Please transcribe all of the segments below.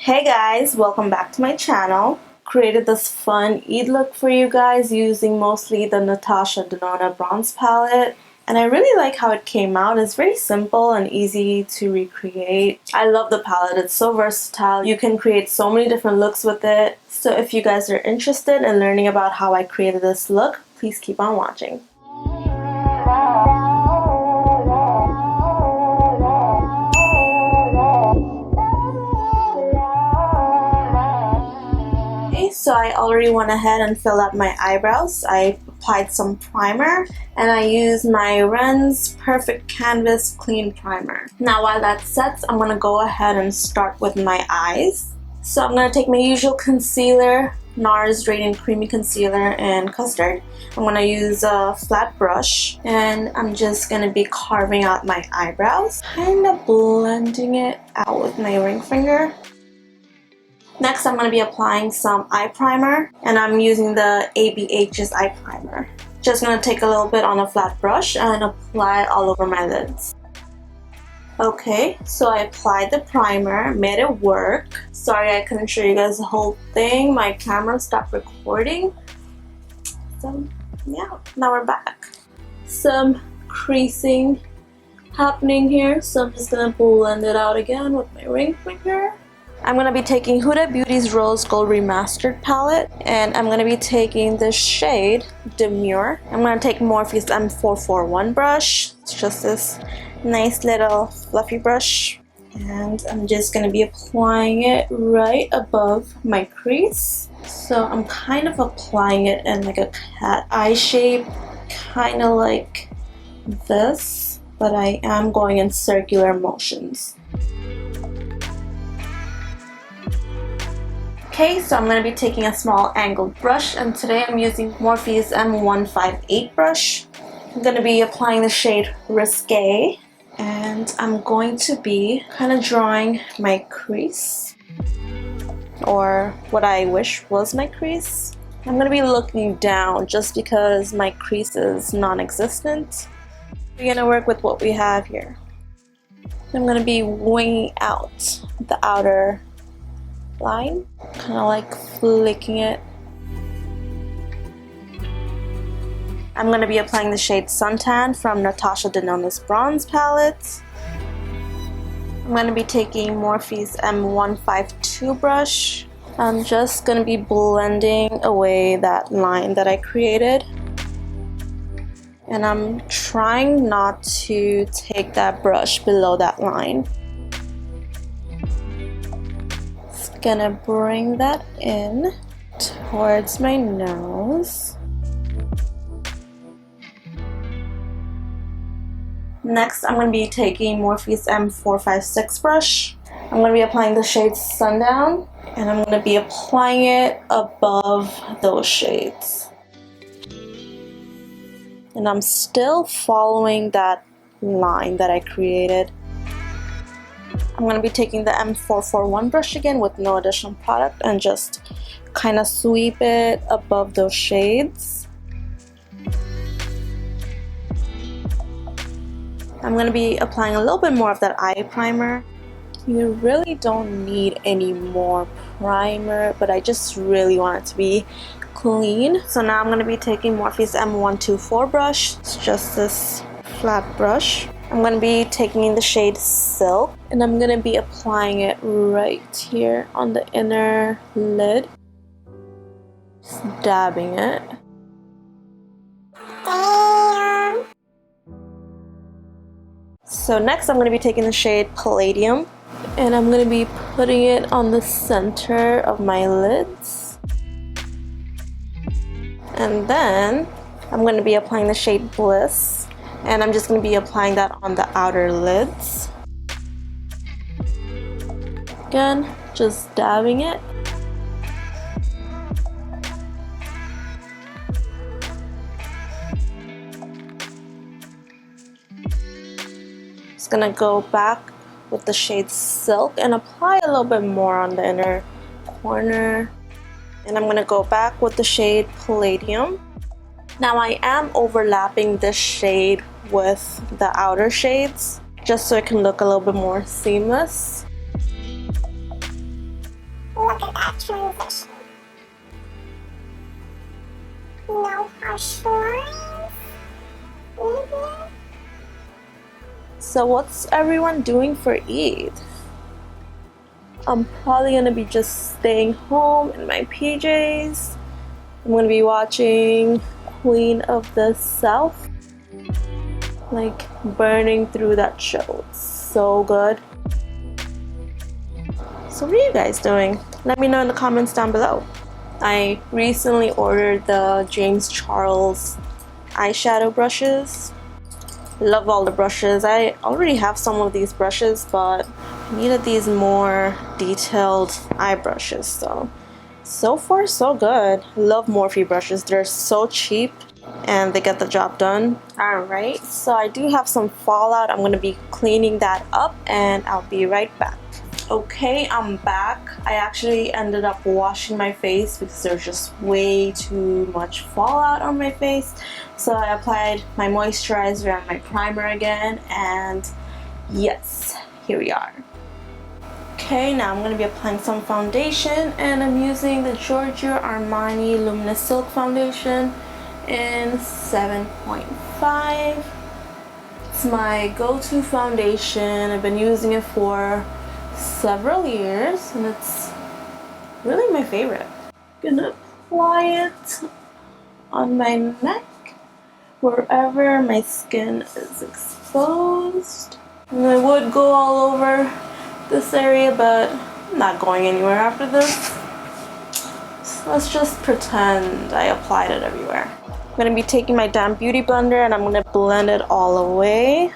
Hey guys, welcome back to my channel. Created this fun Eid look for you guys using mostly the Natasha Denona Bronze Palette. And I really like how it came out. It's very simple and easy to recreate. I love the palette. It's so versatile. You can create so many different looks with it. So if you guys are interested in learning about how I created this look, please keep on watching. So I already went ahead and filled out my eyebrows. I applied some primer and I used my Ren's Perfect Canvas Clean Primer. Now while that sets, I'm going to go ahead and start with my eyes. So I'm going to take my usual concealer, NARS Radiant Creamy Concealer in Custard. I'm going to use a flat brush and I'm just going to be carving out my eyebrows, kind of blending it out with my ring finger. Next, I'm going to be applying some eye primer, and I'm using the ABH's Eye Primer. Just going to take a little bit on a flat brush and apply it all over my lids. Okay, so I applied the primer, made it work. Sorry I couldn't show you guys the whole thing. My camera stopped recording. So yeah, now we're back. Some creasing happening here, so I'm just going to blend it out again with my ring finger. I'm going to be taking Huda Beauty's Rose Gold Remastered palette, and I'm going to be taking the shade Demure. I'm going to take Morphe's M441 brush. It's just this nice little fluffy brush, and I'm just going to be applying it right above my crease. So I'm kind of applying it in like a cat eye shape, kind of like this, but I am going in circular motions. Okay, so I'm going to be taking a small angled brush, and today I'm using Morphe's M158 brush. I'm going to be applying the shade Risque, and I'm going to be kind of drawing my crease, or what I wish was my crease. I'm going to be looking down just because my crease is non-existent. We're going to work with what we have here. I'm going to be winging out the outer line, kind of like flicking it. I'm going to be applying the shade Suntan from Natasha Denona's Bronze Palette. I'm going to be taking Morphe's M152 brush. I'm just going to be blending away that line that I created. And I'm trying not to take that brush below that line. Gonna bring that in towards my nose. Next, I'm gonna be taking Morphe's M456 brush. I'm gonna be applying the shade Sundown, and I'm gonna be applying it above those shades. And I'm still following that line that I created. I'm going to be taking the M441 brush again with no additional product and just kind of sweep it above those shades. I'm going to be applying a little bit more of that eye primer. You really don't need any more primer, but I just really want it to be clean. So now I'm going to be taking Morphe's M124 brush. It's just this flat brush. I'm going to be taking the shade Silk, and I'm going to be applying it right here on the inner lid. Just dabbing it. So next I'm going to be taking the shade Palladium, and I'm going to be putting it on the center of my lids. And then I'm going to be applying the shade Bliss. And I'm just going to be applying that on the outer lids. Again, just dabbing it. Just going to go back with the shade Silk and apply a little bit more on the inner corner. And I'm going to go back with the shade Palladium. Now I am overlapping this shade with the outer shades just so it can look a little bit more seamless. Look at that transition. No harsh lines. So what's everyone doing for Eid? I'm probably gonna be just staying home in my PJs. I'm gonna be watching Queen of the South. Like burning through that show. It's so good. So what are you guys doing? Let me know in the comments down below. I recently ordered the James Charles eyeshadow brushes. Love all the brushes. I already have some of these brushes, but I needed these more detailed eye brushes. So far so good. Love Morphe brushes. They're so cheap and they get the job done. Alright, so I do have some fallout. I'm going to be cleaning that up and I'll be right back. Okay, I'm back. I actually ended up washing my face because there's just way too much fallout on my face. So I applied my moisturizer and my primer again, and yes, here we are. Okay, now I'm going to be applying some foundation, and I'm using the Giorgio Armani Luminous Silk Foundation in 7.5. It's my go-to foundation. I've been using it for several years and it's really my favorite. I'm gonna apply it on my neck wherever my skin is exposed. And I would go all over this area, but I'm not going anywhere after this. So let's just pretend I applied it everywhere. I'm gonna be taking my damp beauty blender and I'm gonna blend it all away.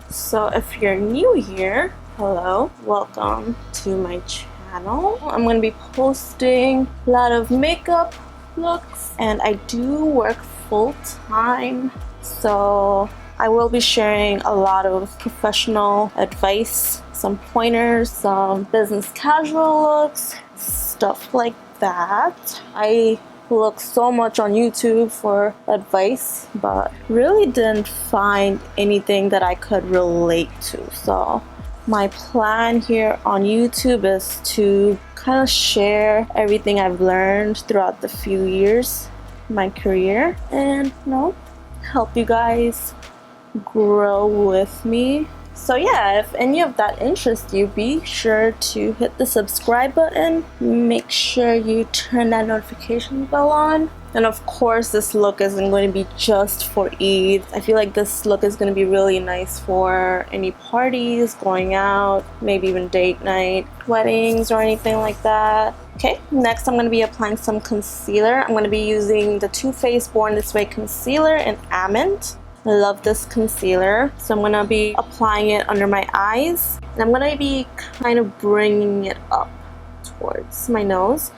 So if you're new here, hello, welcome to my channel. I'm going to be posting a lot of makeup looks and I do work full-time, so I will be sharing a lot of professional advice, some pointers, some business casual looks, stuff like that. I look so much on YouTube for advice, but really didn't find anything that I could relate to. So my plan here on YouTube is to kind of share everything I've learned throughout the few years of my career and help you guys grow with me. So yeah, if any of that interests you, be sure to hit the subscribe button. Make sure you turn that notification bell on. And of course, this look isn't going to be just for Eid. I feel like this look is going to be really nice for any parties, going out, maybe even date night, weddings, or anything like that. Okay, next I'm going to be applying some concealer. I'm going to be using the Too Faced Born This Way concealer in Almond. I love this concealer, so I'm going to be applying it under my eyes. And I'm going to be kind of bringing it up towards my nose.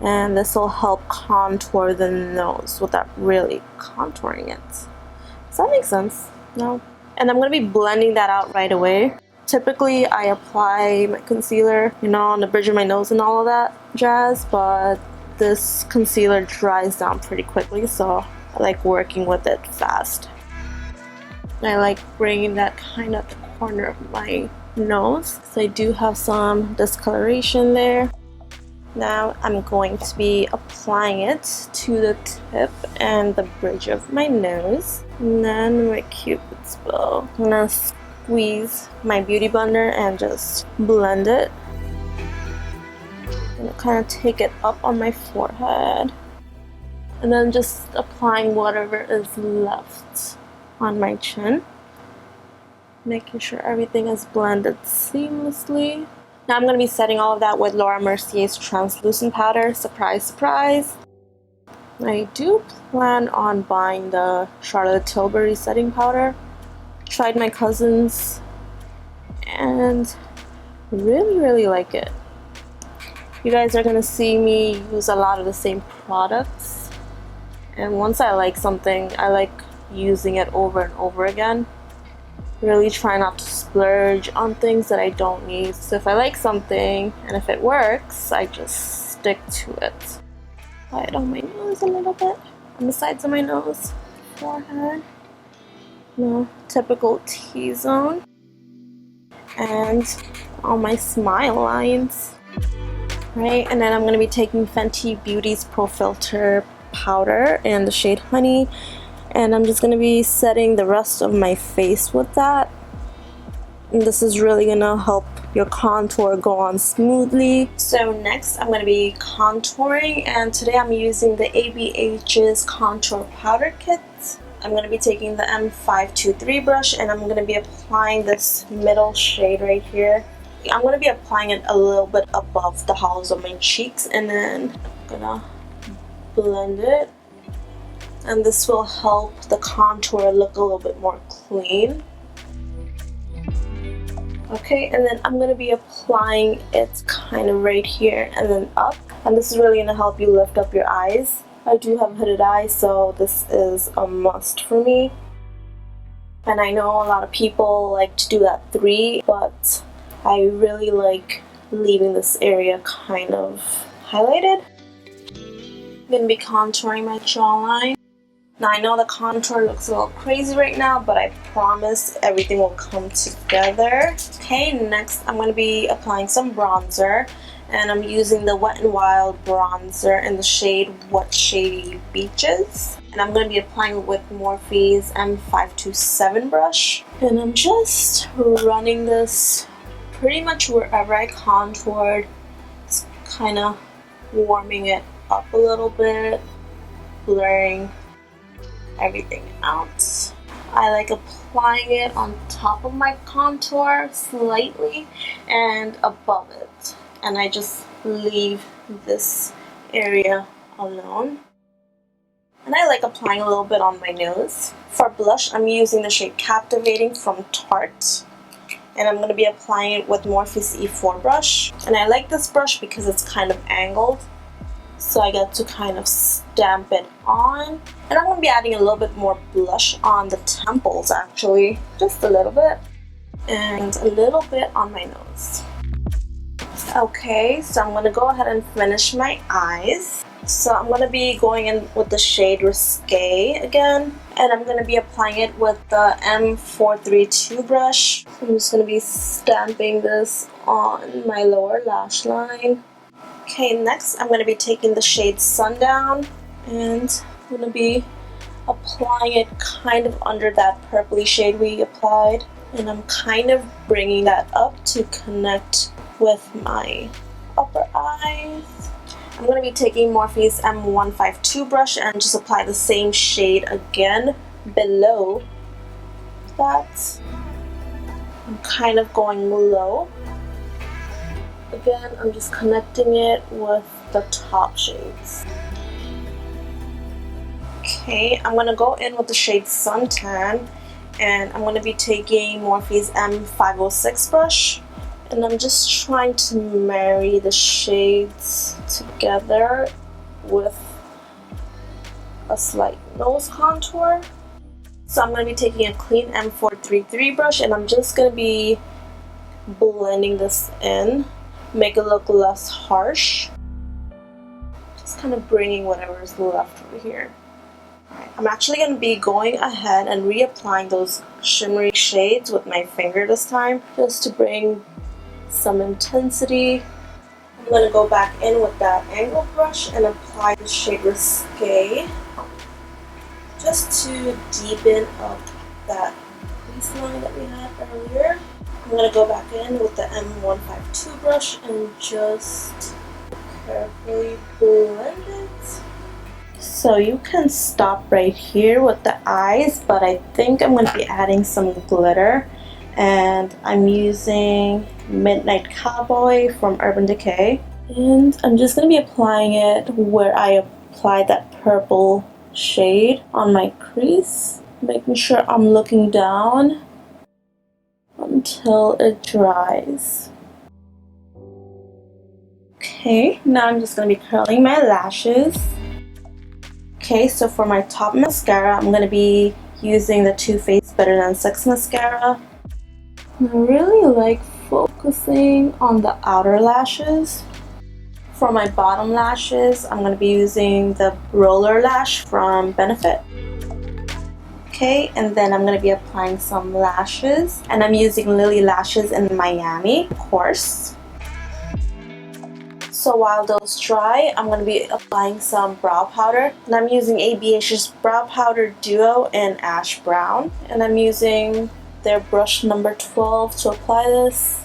And this will help contour the nose without really contouring it. Does that make sense? No? And I'm going to be blending that out right away. Typically, I apply my concealer, on the bridge of my nose and all of that jazz, but this concealer dries down pretty quickly, so I like working with it fast. I like bringing that kind of the corner of my nose, so I do have some discoloration there. Now I'm going to be applying it to the tip and the bridge of my nose, and then my cupid's bow. I'm gonna squeeze my beauty blender and just blend it, and kind of take it up on my forehead, and then just applying whatever is left on my chin, making sure everything is blended seamlessly. Now I'm going to be setting all of that with Laura Mercier's translucent powder. Surprise, surprise. I do plan on buying the Charlotte Tilbury setting powder. Tried my cousin's and really like it. You guys are going to see me use a lot of the same products, and once I like something, I like using it over and over again. Really try not to splurge on things that I don't need. So if I like something and if it works, I just stick to it. Apply it on my nose a little bit, on the sides of my nose, forehead, typical T-zone, and on my smile lines. Right, and then I'm going to be taking Fenty Beauty's Pro Filter powder in the shade Honey, and I'm just going to be setting the rest of my face with that. And this is really going to help your contour go on smoothly. So next I'm going to be contouring, and today I'm using the ABH's Contour Powder Kit. I'm going to be taking the M523 brush, and I'm going to be applying this middle shade right here. I'm going to be applying it a little bit above the hollows of my cheeks, and then I'm going to blend it. And this will help the contour look a little bit more clean. Okay, and then I'm going to be applying it kind of right here and then up. And this is really going to help you lift up your eyes. I do have hooded eyes, so this is a must for me. And I know a lot of people like to do that 3, but I really like leaving this area kind of highlighted. I'm going to be contouring my jawline. Now I know the contour looks a little crazy right now, but I promise everything will come together. Okay, next I'm going to be applying some bronzer, and I'm using the Wet n Wild bronzer in the shade What Shady Beaches. And I'm going to be applying it with Morphe's M527 brush. And I'm just running this pretty much wherever I contoured. It's kind of warming it up a little bit, blurring everything out. I like applying it on top of my contour slightly and above it, and I just leave this area alone. And I like applying a little bit on my nose. For blush, I'm using the shade Captivating from Tarte, and I'm going to be applying it with Morphe's E4 brush. And I like this brush because it's kind of angled, so I get to kind of stamp it on. And I'm going to be adding a little bit more blush on the temples, actually, just a little bit, and a little bit on my nose. Okay, so I'm going to go ahead and finish my eyes. So I'm going to be going in with the shade Risque again, and I'm going to be applying it with the M432 brush. So I'm just going to be stamping this on my lower lash line. Okay, next I'm going to be taking the shade Sundown, and I'm going to be applying it kind of under that purpley shade we applied. And I'm kind of bringing that up to connect with my upper eyes. I'm going to be taking Morphe's M152 brush and just apply the same shade again below that. I'm kind of going low. Again, I'm just connecting it with the top shades. Okay, I'm going to go in with the shade Suntan, and I'm going to be taking Morphe's M506 brush, and I'm just trying to marry the shades together with a slight nose contour. So I'm going to be taking a clean M433 brush, and I'm just going to be blending this in, make it look less harsh. Just kind of bringing whatever is left over here. Right, I'm actually going to be going ahead and reapplying those shimmery shades with my finger this time, just to bring some intensity. I'm going to go back in with that angled brush and apply the shade Risque, just to deepen up that crease line that we had earlier. I'm going to go back in with the M152 brush and just carefully blend it. So you can stop right here with the eyes, but I think I'm going to be adding some glitter. And I'm using Midnight Cowboy from Urban Decay. And I'm just going to be applying it where I applied that purple shade on my crease. Making sure I'm looking down until it dries. Okay, now I'm just going to be curling my lashes. Okay, so for my top mascara, I'm going to be using the Too Faced Better Than Sex mascara. I really like focusing on the outer lashes. For my bottom lashes, I'm going to be using the Roller Lash from Benefit. Okay, and then I'm going to be applying some lashes, and I'm using Lily Lashes in Miami, of course. So while those dry, I'm going to be applying some brow powder. And I'm using ABH's Brow Powder Duo in Ash Brown. And I'm using their brush number 12 to apply this.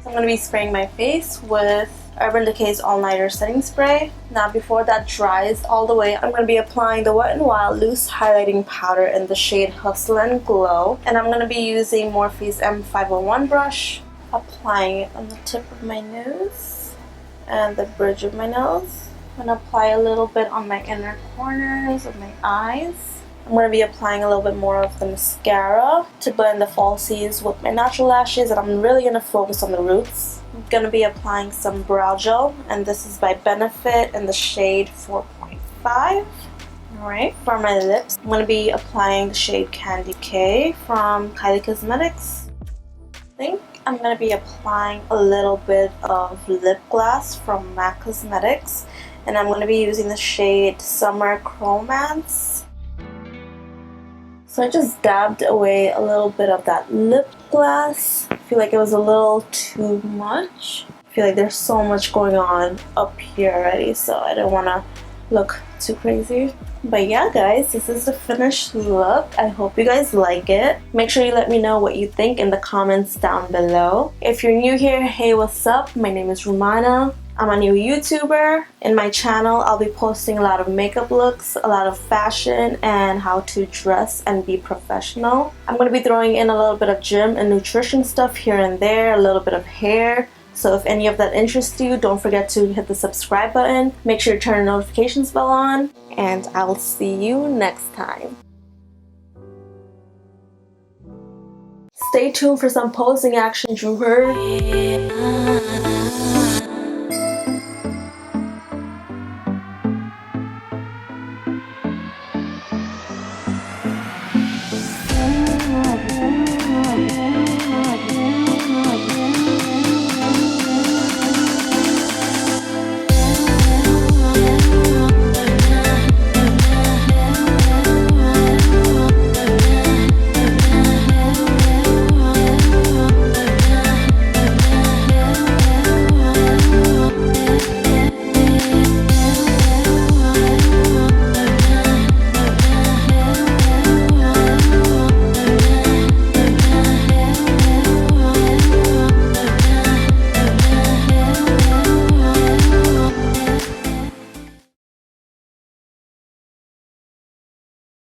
I'm going to be spraying my face with Urban Decay's All Nighter Setting Spray. Now before that dries all the way, I'm going to be applying the Wet n Wild Loose Highlighting Powder in the shade Hustle and Glow. And I'm going to be using Morphe's M501 brush, applying it on the tip of my nose and the bridge of my nose. I'm going to apply a little bit on my inner corners of my eyes. I'm going to be applying a little bit more of the mascara to blend the falsies with my natural lashes, and I'm really going to focus on the roots. I'm going to be applying some brow gel, and this is by Benefit in the shade 4.5. Alright, for my lips, I'm going to be applying the shade Candy K from Kylie Cosmetics. I think I'm going to be applying a little bit of lip gloss from MAC Cosmetics, and I'm going to be using the shade Summer Chromance. So I just dabbed away a little bit of that lip gloss. I feel like it was a little too much. I feel like there's so much going on up here already, so I don't want to look too crazy. But yeah guys, this is the finished look. I hope you guys like it. Make sure you let me know what you think in the comments down below. If you're new here, hey, what's up? My name is Rumana. I'm a new YouTuber. In my channel, I'll be posting a lot of makeup looks, a lot of fashion, and how to dress and be professional. I'm going to be throwing in a little bit of gym and nutrition stuff here and there, a little bit of hair. So if any of that interests you, don't forget to hit the subscribe button. Make sure to turn the notifications bell on, and I will see you next time. Stay tuned for some posing action, you heard?